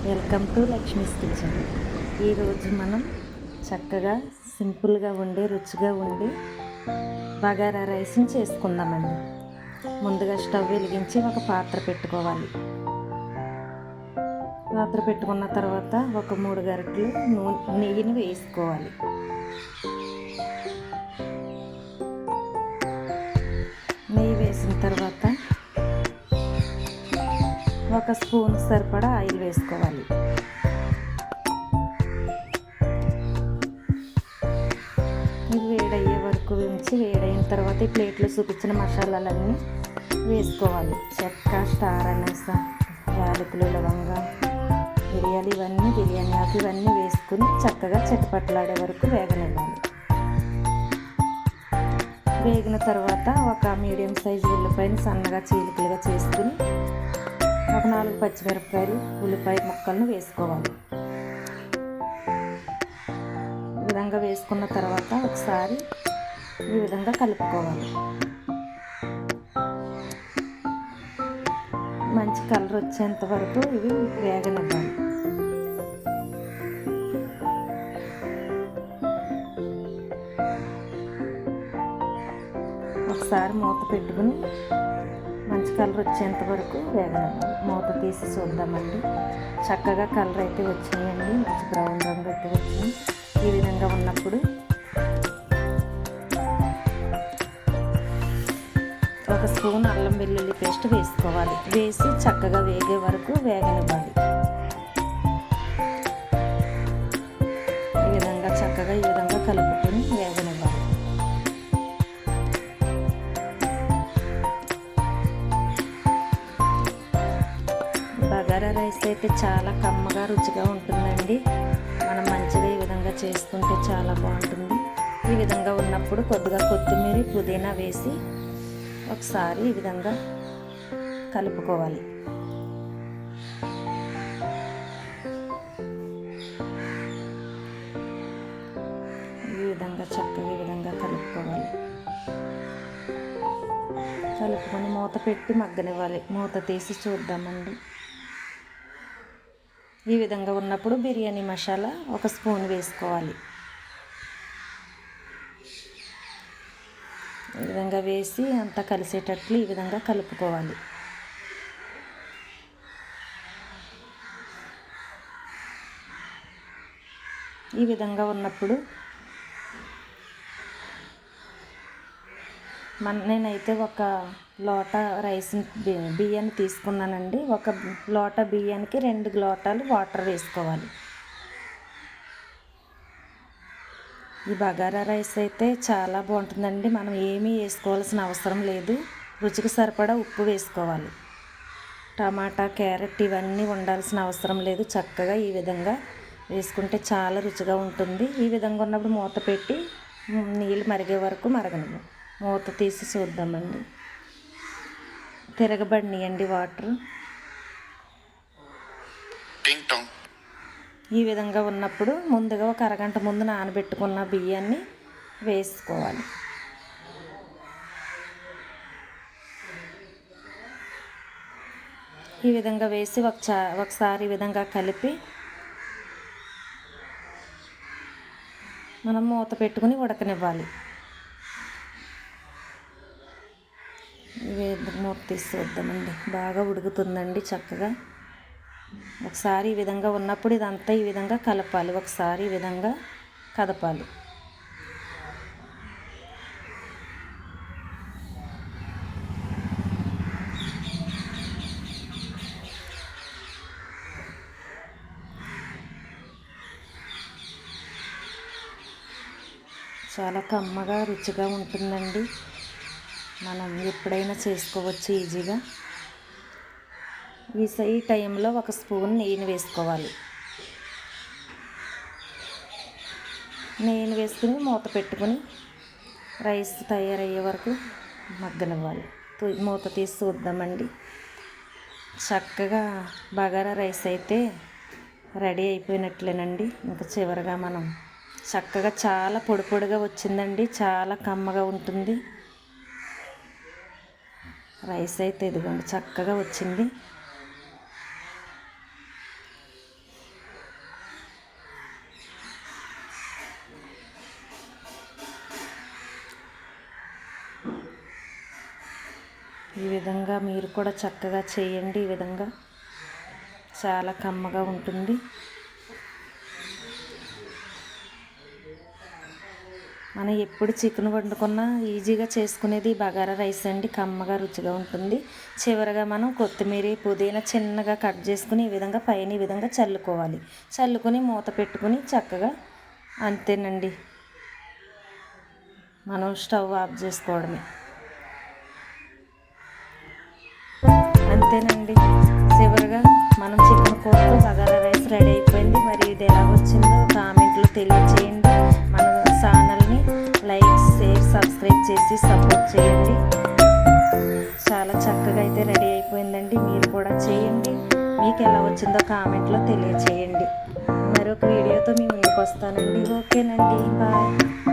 Welcome to Lakshmi's kitchen. ఈరోజు మనం చక్కగా సింపుల్గా ఉండి రుచిగా ఉండి బగారా రైస్ని చేసుకుందామండి. ముందుగా స్టవ్ వెలిగించి ఒక పాత్ర పెట్టుకోవాలి. పాత్ర పెట్టుకున్న తర్వాత ఒక 3 గరిటెలు నెయ్యిని వేసుకోవాలి. నెయ్యి వేసిన తర్వాత ఒక స్పూన్ సరిపడా ఆయిల్ వేసుకోవాలి. ఇది వేడయ్యే వరకు ఉంచి వేడైన తర్వాత ఈ ప్లేట్లో చూపించిన మసాలాలన్నీ వేసుకోవాలి. చెక్క, స్టార్ అనేస, యాలకులు, లవంగా, మిరియాలు, బిర్యానీ ఆకు ఇవన్నీ వేసుకుని చక్కగా చిటపట్లాడే వరకు వేగనివ్వాలి. వేగిన తర్వాత ఒక మీడియం సైజు ఉల్లిపాయని సన్నగా చీలికలుగా చేసుకుని ఒక 4 పచ్చిమిరపకాయలు, ఉల్లిపాయ ముక్కలను వేసుకోవాలి. ఈ విధంగా వేసుకున్న తర్వాత ఒకసారి ఈ విధంగా కలుపుకోవాలి. మంచి కలర్ వచ్చేంత వరకు ఇవి వేగనివ్వాలి. ఒకసారి మూత పెట్టుకుని మంచి కలర్ వచ్చేంత వరకు వేగనివ్వాలి. మూత తీసి చూద్దామండి. చక్కగా కలర్ అయితే వచ్చినాయండి, మంచి బ్రౌన్ రంగు అయితే వచ్చింది. ఈ విధంగా ఉన్నప్పుడు ఒక స్పూన్ అల్లం వెల్లుల్లి పేస్ట్ వేసుకోవాలి. వేసి చక్కగా వేగే వరకు వేగనివ్వాలి. ఈ విధంగా కలుపుకొని వేగనివ్వాలి. బగారా రైస్ అయితే చాలా కమ్మగా రుచిగా ఉంటుందండి. మనం మంచిగా ఈ విధంగా చేసుకుంటే చాలా బాగుంటుంది. ఈ విధంగా ఉన్నప్పుడు కొద్దిగా కొత్తిమీర, పుదీనా వేసి ఒకసారి ఈ విధంగా కలుపుకోవాలి. చక్కగా ఈ విధంగా కలుపుకోవాలి. కలుపుకొని మూత పెట్టి మగ్గనివ్వాలి. మూత తీసి చూద్దామండి. ఈ విధంగా ఉన్నప్పుడు బిర్యానీ మసాలా ఒక స్పూన్ వేసుకోవాలి. ఈ విధంగా వేసి అంతా కలిసేటట్లు ఈ విధంగా కలుపుకోవాలి. ఈ విధంగా ఉన్నప్పుడు నేనైతే ఒక లోట రైస్ బియ్యాన్ని తీసుకున్నానండి. ఒక లోట బియ్యానికి 2 లోటాలు వాటర్ వేసుకోవాలి. ఈ బగారా రైస్ అయితే చాలా బాగుంటుందండి. మనం ఏమీ వేసుకోవాల్సిన అవసరం లేదు. రుచికి సరిపడా ఉప్పు వేసుకోవాలి. టమాటా, క్యారెట్ ఇవన్నీ వండాల్సిన అవసరం లేదు. చక్కగా ఈ విధంగా వేసుకుంటే చాలా రుచిగా ఉంటుంది. ఈ విధంగా ఉన్నప్పుడు మూత పెట్టి నీళ్ళు మరిగే వరకు మరగనివ్వండి. మూత తీసి చూద్దామండి. తిరగబడినాయండి వాటర్. ఈ విధంగా ఉన్నప్పుడు ముందుగా ఒక అరగంట ముందు నానబెట్టుకున్న బియ్యాన్ని వేసుకోవాలి. ఈ విధంగా వేసి ఒకసారి ఈ విధంగా కలిపి మనం మూత పెట్టుకుని ఉడకనివ్వాలి. మూత తీసి చూద్దామండి. బాగా ఉడుకుతుందండి చక్కగా. ఒకసారి ఈ విధంగా ఉన్నప్పుడు ఇదంతా ఈ విధంగా కలపాలి. ఒకసారి ఈ విధంగా కదపాలి. చాలా కమ్మగా రుచిగా ఉంటుందండి. మనం ఎప్పుడైనా చేసుకోవచ్చు ఈజీగా. ఈ టైంలో ఒక స్పూన్ నెయ్యిని వేసుకోవాలి. నెయ్యిని వేసుకుని మూత పెట్టుకుని రైస్ తయారయ్యే వరకు మగ్గనివ్వాలి. మూత తీసి చూద్దామండి. చక్కగా బగారా రైస్ అయితే రెడీ అయిపోయినట్లేనండి. ఇంకా చివరిగా మనం చక్కగా చాలా పొడి పొడిగా వచ్చిందండి. చాలా కమ్మగా ఉంటుంది. రైస్ అయితే ఇదిగోండి చక్కగా వచ్చింది. ఈ విధంగా మీరు కూడా చక్కగా చేయండి. ఈ విధంగా చాలా కమ్మగా ఉంటుంది. మనం ఎప్పుడు చికెన్ వండుకున్నా ఈజీగా చేసుకునేది బగారా రైస్ అండి. కమ్మగా రుచిగా ఉంటుంది. చివరగా మనం కొత్తిమీర పుదీనా చిన్నగా కట్ చేసుకుని ఈ విధంగా పైన ఈ విధంగా చల్లుకోవాలి. చల్లుకొని మూత పెట్టుకుని చక్కగా అంతేనండి, మనం స్టవ్ ఆఫ్ చేసుకోవడమే. అంతేనండి, చివరిగా మనం చికెన్ కూరతో బగారా రైస్ రెడీ అయిపోయింది. మరి ఇది ఎలా వచ్చిందో కామెంట్లో తెలియచేయండి. మన ఛానల్ని లైక్, షేర్, సబ్స్క్రైబ్ చేసి సపోర్ట్ చేయండి. చాలా చక్కగా అయితే రెడీ అయిపోయిందండి. మీరు కూడా చేయండి. మీకు ఎలా వచ్చిందో కామెంట్లో తెలియచేయండి. మరొక వీడియోతో మీ ముందుకు వస్తానండి. ఓకేనండి, బాయ్.